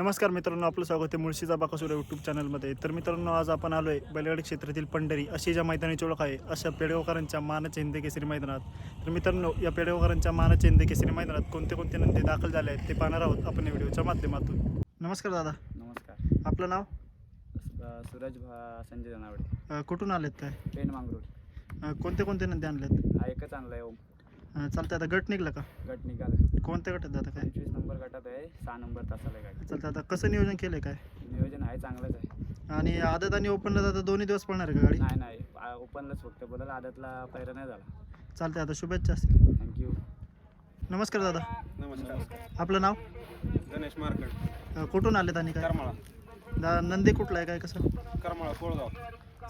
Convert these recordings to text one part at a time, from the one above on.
नमस्कार मित्रांनो, आपलं स्वागत आहे मुळशीचा बाकासूर यूट्यूब चॅनलमध्ये. तर मित्रांनो, आज आपण आलो आहे बैलगाडी क्षेत्रातील पंढरी अशी ज्या मैदानाची ओळख आहे अशा पेडगावकरांच्या मानाचे हिंद केसरी मैदानात. तर मित्रांनो, या पेडगावकरांच्या मानाचे हिंद केसरी मैदानात कोणते कोणते नंदी दाखल झाले आहेत ते पाहणार आहोत आपण या व्हिडिओच्या माध्यमातून. नमस्कार दादा. नमस्कार. आपलं नाव? सूरज संजय जनावडे. कुठून आलेत काय? पेन मांगरोड. कोणते कोणते नंदी आणलेत? हा एकच आणलाय ओम. चालतं, आता गट निघला का? गट निघाला. कोणत्या गटात दादा काय? 25 नंबर गटात आहे, 6 नंबर तासाला आहे गाडी. चालतं, आता कसं नियोजन केलं आहे काय? नियोजन आहे, चांगलंच आहे. आणि आदत आणि ओपनला दादा दोन्ही दिवस पळणार आहे का गाडी? नाही ओपनलाच फक्त बोलायला, आदतला पैरा नाही झाला. चालतं, आता शुभेच्छा असतील. थँक्यू. नमस्कार दादा. नमस्कार. आपलं नाव? गणेश मार्कड, कुठून आलेत आणि काय? करमाळा. नंदी कुठला आहे काय, कसं? करमाळा कोळगाव.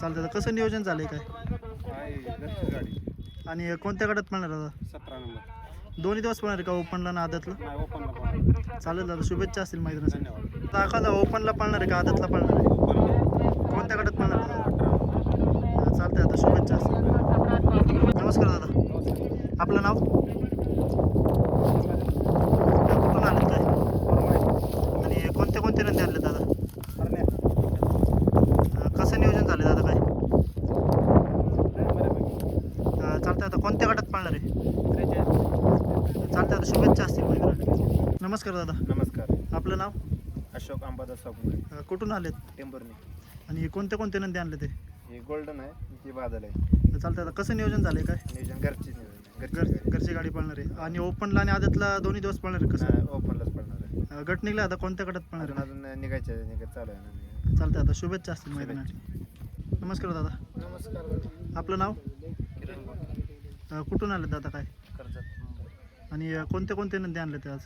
चालतं, आता कसं नियोजन झालं आहे काय? आहे घरची गाडी. आणि कोणत्या गटात पळणार दादा? 17 नंबर. दोन्ही दिवस पळणार आहे का, ओपनला ना आदतला? नाही ओपनला पण. चालेल दादा, शुभेच्छा असतील मैदानासाठी. धन्यवाद. आता एखादा ओपनला पळणार आहे का आदतला पळणार आहे? ओपनला कोणत्या गटात पळणार आहे दादा? 18. चालतंय, आता शुभेच्छा असतील. नमस्कार दादा. नमस्कार. आपलं नाव? कुठून आले काय? आणि कोणते कोणते नंदी आणले दादा? कसं नियोजन झाले दादा काय? चालतंय, आता कोणत्या गटात पळणार आहे? चालतंय, आता शुभेच्छा असतील मैदानासाठी. नमस्कार दादा. नमस्कार. आपलं नाव? अशोक अंबादास साबुंगे, कुठून आलेत? टेंबरनी. आणि कोणते कोणते नंदी आणले ते? हे गोल्डन आहे, ती बादल आहे. चालतंय, आता कसं नियोजन झालंय काय? नियोजन घरची नियोजन घरची घरची गाडी पळणार आहे. आणि ओपनला आणि आदतला दोन्ही दिवस पळणार आहे कसं? गाडी. ओपनलाच पडणार आहे. गट निघला, आता कोणत्या गटात पळणार अजून आहे? अजून निघत चालू आहे ना. चालतंय, आता शुभेच्छा असतील मैदानाची. नमस्कार दादा. नमस्कार. आपलं नाव? किरण कुठून आले दादा काय? कर्जत. आणि कोणते कोणते नंदी आणले ते आज?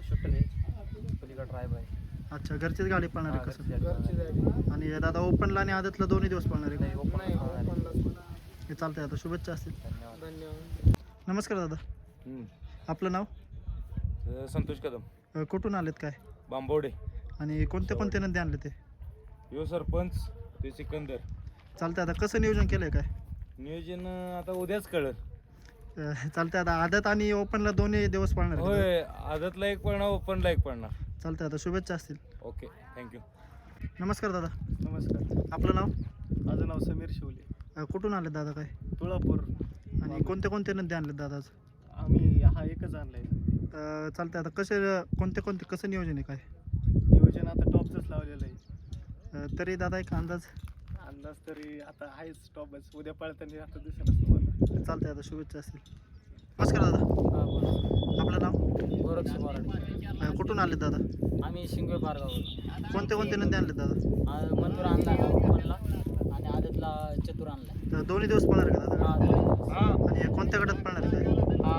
शुक्ले पलीकडे ड्राईव्ह आहे. अच्छा, घरचीच गाडी पळणार आहे कसं? घरची गाडी. आणि दादा ओपनला आणि आदतला दोन्ही दिवस पळणार आहे का? ओपनलाच. हे चालतंय, आता शुभेच्छा असतील. धन्यवाद. नमस्कार दादा. आपलं नाव? संतोष कदम, कुठून आलेत काय? बांबवडे. आणि कोणते कोणते नंदी आणले ते? यो सरपंच ते सिकंदर. चालतंय, आता कसं नियोजन केलंय काय? नियोजन आता उद्याच कळत. चालतंय, आता आदत आणि ओपनला दोन्ही दिवस पळणार आहे का? होय, आदतला एक पडणार, ओपनला एक पडणार. चालतंय, आता शुभेच्छा असतील. Okay, thank you. नमस्कार दादा. नमस्कार. आपलं नाव? माझं नाव समीर शिवले, कुठून आले दादा काय? तुळापूर. आणि कोणते कोणते नंदी आणले दादा आज? आम्ही हा एकच आणलाय. चालतंय, आता कोणते कोणते कसं नियोजन आहे काय? नियोजन आता टॉपचंच लावलेलं आहे. तरी दादा एक अंदाज? अंदाज तरी आता आहेच टॉपच. उद्या पळताना आता दिसेलच तुम्हाला. चालतंय, आता शुभेच्छा असतील. नमस्कार दादा. आपलं नाव? गोरक्ष बोराडे. कुठून आले दादा? आम्ही शिंगवे पारगाव. कोणते कोणते नंदी आणले दादा? मथुर आणला ओपनला आणि आदतला चतुर आणला. दोन्ही दिवस पळणार आहे का दादा? आणि कोणत्या गटात पळणार आहे काय?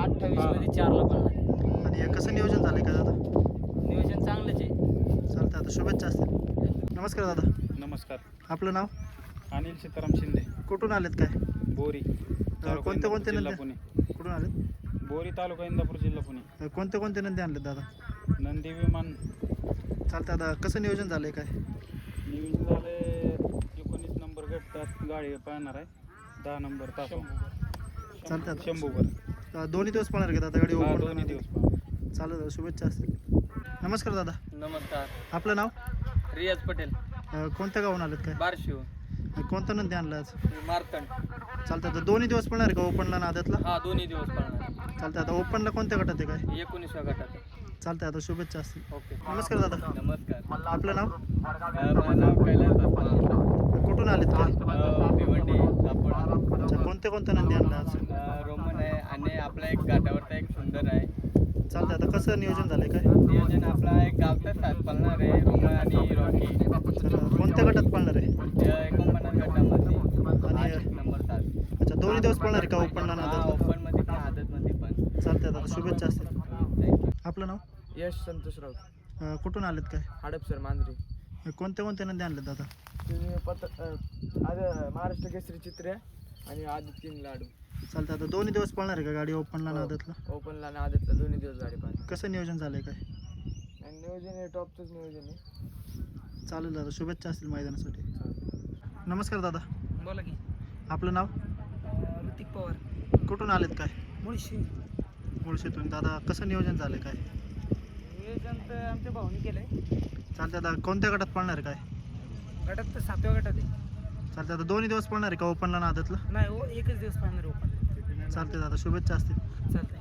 28 मध्ये 4ला पळणार. आणि कसं नियोजन झालंय का दादा? नियोजन चांगलंच आहे. चालतंय, आता शुभेच्छा असतील. नमस्कार दादा. नमस्कार. आपलं नाव? अनिल सीताराम शिंदे, कुठून आलेत काय? बोरी. कोणते कोणते जिल्हा नंदी? पुणे. कुठून आलेत? बोरी तालुका इंदापूर जिल्हा पुणे. कोणते कोणते नंदी आणलेत दादा? नंदी विमान. चालतंय, आता कसं नियोजन झालंय काय? नियोजन झाले 19 नंबर गटात गाडी पाहणार आहे. 10 नंबर तास. चालतंय, आता शंभूवर. दोन्ही दिवस पळणार आहे का दादा गाडी? हा, ओपन दोन्ही दिवस पाहणार. चालेल, शुभेच्छा असतील. नमस्कार दादा. नमस्कार. आपलं नाव? रियाज पटेल, कोणत्या गावून आलेत काय? बारशिव, कोणता नंदी आणला आज? मारतंड. चालतंय, आता दोन्ही दिवस पळणार आहे का ओपनला आणि आदतला? हा, दोन्ही दिवस पळणार. चालतंय, आता ओपनला कोणत्या गटात आहे काय? 19व्या गटात. चालतंय, आता शुभेच्छा असतील. ओके. नमस्कार दादा. नमस्कार. आपलं नाव? माझं नाव कैलास दापा. कुठून आलेत काय? भिवंडी दापोड. अच्छा, कोणते कोणते नंदी आणले आज? रोमन आहे आणि आपला एक घाटावरचा एक सुंदर आहे. चालतंय, आता कसं नियोजन झालंय काय? नियोजन आपला एक गावचा साथ पळणार आहे, रोमन आणि रॉकी. कोणत्या गटात पळणार आहे? 49 गटामध्ये आणि 8 नंबर तास. अच्छा, दोन्ही दिवस पळणार आहे का ओपनला आणि हा, आदतला? ओपन मध्ये पण आदत मध्ये पण. चालतंय, आता शुभेच्छा असतील. थँक्यू. आपलं नाव? यश संतोषराव, कुठून आलेत काय? हडपसर मांजरी. कोणते कोणते नंदी आणलेत दादा? महाराष्ट्र केसरी चित्रे आणि आदित किंग लाडू. चालतंय, आता दोन्ही दिवस पळणार आहे का गाडी ओपनला आणि आदतला? ओपनला आणि आदतला दोन्ही दिवस गाडी पाहिजे. कसं नियोजन झालंय काय? नियोजन हे टॉपचंच नियोजन आहे. चालेल दादा, शुभेच्छा असतील मैदानासाठी. नमस्कार दादा. बोला की. आपलं नाव? ऋतिक पवार, कुठून आलेत काय? मुळशी. मुळशीतून. दादा, कसं नियोजन झालं काय? नियोजन तर आमच्या भाऊने केलंय. चालते आता कोणत्या गटात पळणार आहे काय गटात तर 7व्या गटात आहे. चालते आता दोन्ही दिवस पळणार आहे का ओपनला ना आदतला नाही हो, एकच दिवस पाहणार ओपन. चालते दादा शुभेच्छा असतील चालतंय.